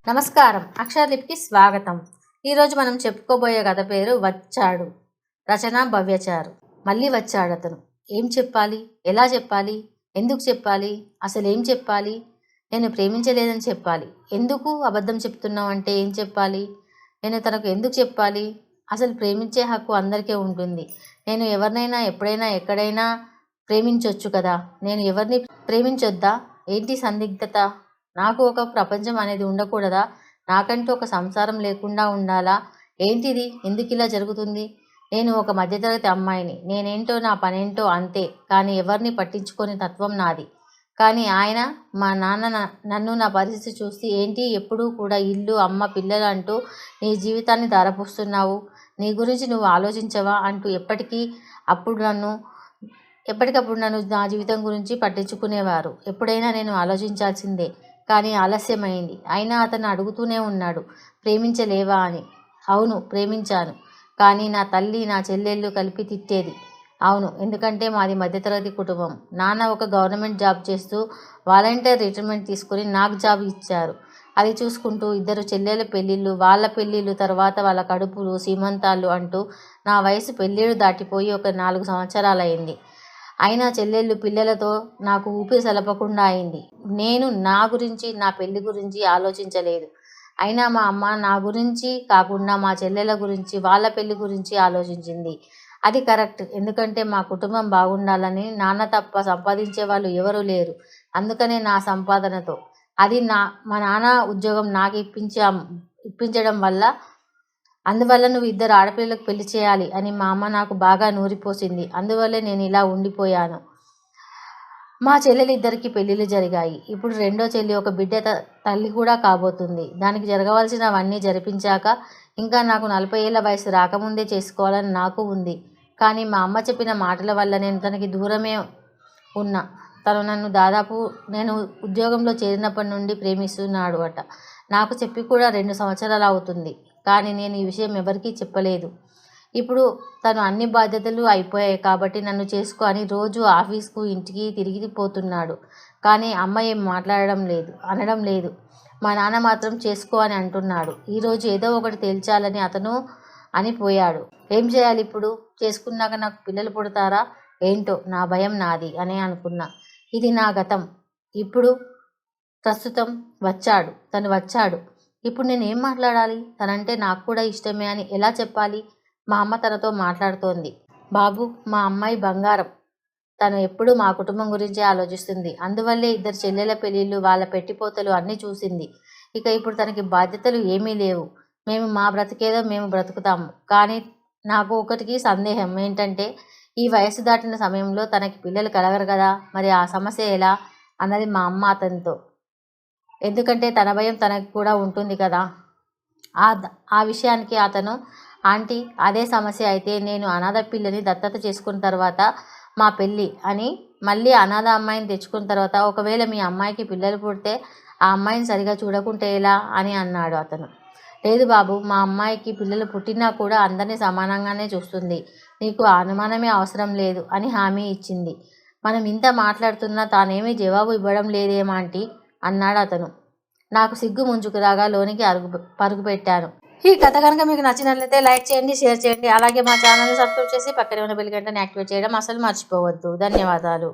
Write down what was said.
నమస్కారం. అక్షరలిపికి స్వాగతం. ఈరోజు మనం చెప్పుకోబోయే కథ పేరు వచ్చాడు. రచన భవ్యచారు. మళ్ళీ వచ్చాడు అతను. ఏం చెప్పాలి, ఎలా చెప్పాలి, ఎందుకు చెప్పాలి, అసలు ఏం చెప్పాలి? నేను ప్రేమించలేదని చెప్పాలి. ఎందుకు అబద్ధం చెప్తున్నావు అంటే ఏం చెప్పాలి? నేను తనకు ఎందుకు చెప్పాలి? అసలు ప్రేమించే హక్కు అందరికీ ఉంటుంది. నేను ఎవరినైనా ఎప్పుడైనా ఎక్కడైనా ప్రేమించొచ్చు కదా. నేను ఎవరిని ప్రేమించొద్దా? ఏంటి సందిగ్ధత? నాకు ఒక ప్రపంచం అనేది ఉండకూడదా? నాకంటూ ఒక సంసారం లేకుండా ఉండాలా? ఏంటిది? ఎందుకు ఇలా జరుగుతుంది? నేను ఒక మధ్యతరగతి అమ్మాయిని. నేనేంటో నా పనేంటో అంతే. కానీ ఎవరిని పట్టించుకొని తత్వం నాది. కానీ ఆయన మా నాన్న నన్ను నా పరిస్థితి చూసి ఏంటి ఎప్పుడూ కూడా ఇల్లు, అమ్మ, పిల్లలు అంటూ నీ జీవితాన్ని ధారపోస్తున్నావు? నీ గురించి నువ్వు ఆలోచించవా అంటూ ఎప్పటికప్పుడు నన్ను నా జీవితం గురించి పట్టించుకునేవారు. ఎప్పుడైనా నేను ఆలోచించాల్సిందే. కానీ ఆలస్యమైంది. అయినా అతను అడుగుతూనే ఉన్నాడు, ప్రేమించలేవా అని. అవును, ప్రేమించాను. కానీ నా తల్లి, నా చెల్లెళ్ళు కలిపి తిట్టేది. అవును, ఎందుకంటే మాది మధ్యతరగతి కుటుంబం. నాన్న ఒక గవర్నమెంట్ జాబ్ చేస్తూ వాలంటీర్ రిటైర్మెంట్ తీసుకుని నాకు జాబ్ ఇచ్చారు. అది చూసుకుంటూ ఇద్దరు చెల్లెల పెళ్ళిళ్ళు, వాళ్ళ పెళ్ళిళ్ళు, తర్వాత వాళ్ళ కడుపులు, సీమంతాలు అంటూ నా వయసు పెళ్ళిళ్ళు దాటిపోయి ఒక 4 సంవత్సరాలయ్యింది. అయినా చెల్లెళ్ళు పిల్లలతో నాకు ఊపిరి సలపకుండా అయింది. నేను నా గురించి, నా పెళ్లి గురించి ఆలోచించలేదు. అయినా మా అమ్మ నా గురించి కాకుండా మా చెల్లెల గురించి, వాళ్ళ పెళ్లి గురించి ఆలోచించింది. అది కరెక్ట్. ఎందుకంటే మా కుటుంబం బాగుండాలని. నాన్న తప్ప సంపాదించే వాళ్ళు ఎవరూ లేరు. అందుకనే నా సంపాదనతో అది మా నాన్న ఉద్యోగం నాకు ఇప్పించడం వల్ల, అందువల్ల నువ్వు 2 ఆడపిల్లలకు పెళ్లి చేయాలి అని మా అమ్మ నాకు బాగా నూరిపోసింది. అందువల్లే నేను ఇలా ఉండిపోయాను. మా చెల్లెలిద్దరికీ పెళ్ళిళ్ళు జరిగాయి. ఇప్పుడు రెండో చెల్లి ఒక బిడ్డ తల్లి కూడా కాబోతుంది. దానికి జరగవలసినవన్నీ జరిపించాక ఇంకా నాకు 40 ఏళ్ల వయసు రాకముందే చేసుకోవాలని నాకు ఉంది. కానీ మా అమ్మ చెప్పిన మాటల వల్ల నేను తనకి దూరమే ఉన్నా. తను నన్ను దాదాపు నేను ఉద్యోగంలో చేరినప్పటి నుండి ప్రేమిస్తున్నాడు అట. నాకు చెప్పి కూడా 2 సంవత్సరాలు అవుతుంది. కానీ నేను ఈ విషయం ఎవరికీ చెప్పలేదు. ఇప్పుడు తను అన్ని బాధ్యతలు అయిపోయాయి కాబట్టి నన్ను చేసుకో అని రోజు ఆఫీస్కు, ఇంటికి తిరిగిపోతున్నాడు. కానీ అమ్మ ఏం అనడం లేదు. మా నాన్న మాత్రం చేసుకో అని అంటున్నాడు. ఈరోజు ఏదో ఒకటి తేల్చాలని అతను అని పోయాడు. ఏం చేయాలి ఇప్పుడు? చేసుకున్నాక నాకు పిల్లలు పుడతారా ఏంటో? నా భయం నాది అని అనుకున్నా. ఇది నా గతం. ఇప్పుడు ప్రస్తుతం తను వచ్చాడు. ఇప్పుడు నేను ఏం మాట్లాడాలి? తనంటే నాకు కూడా ఇష్టమే అని ఎలా చెప్పాలి? మా అమ్మ తనతో మాట్లాడుతోంది. బాబు, మా అమ్మాయి బంగారం. తను ఎప్పుడూ మా కుటుంబం గురించే ఆలోచిస్తుంది. అందువల్లే 2 చెల్లెల పెళ్ళిళ్ళు, వాళ్ళ పెట్టిపోతలు అన్నీ చూసింది. ఇక ఇప్పుడు తనకి బాధ్యతలు ఏమీ లేవు. మేము మా బ్రతికేదో మేము బ్రతుకుతాము. కానీ నాకు ఒకటికి సందేహం ఏంటంటే, ఈ వయసు దాటిన సమయంలో తనకి పిల్లలు కలగరు కదా. మరి ఆ సమస్య ఎలా అన్నది మా అమ్మ అతనితో. ఎందుకంటే తన భయం తనకు కూడా ఉంటుంది కదా. ఆ విషయానికి అతను, ఆంటీ, అదే సమస్య అయితే నేను అనాథ పిల్లని దత్తత చేసుకున్న తర్వాత మా పెళ్ళి అని, మళ్ళీ అనాథ అమ్మాయిని తెచ్చుకున్న తర్వాత ఒకవేళ మీ అమ్మాయికి పిల్లలు పుడితే ఆ అమ్మాయిని సరిగా చూడకుంటే ఎలా అని అన్నాడు అతను. లేదు బాబు, మా అమ్మాయికి పిల్లలు పుట్టినా కూడా అందరినీ సమానంగానే చూస్తుంది. నీకు అనుమానమే అవసరం లేదు అని హామీ ఇచ్చింది. మనం ఇంత మాట్లాడుతున్నా తానేమీ జవాబు ఇవ్వడం లేదేమాంటీ అన్నాడు అతను. నాకు సిగ్గు ముంచుకు రాగా లోనికి పరుగు పెట్టాను. ఈ కథ కనుక మీకు నచ్చినట్లయితే లైక్ చేయండి, షేర్ చేయండి. అలాగే మా ఛానల్ని సబ్స్క్రైబ్ చేసి పక్కనే ఉన్న బెల్ గంటని యాక్టివేట్ చేయడం అసలు మర్చిపోవద్దు. ధన్యవాదాలు.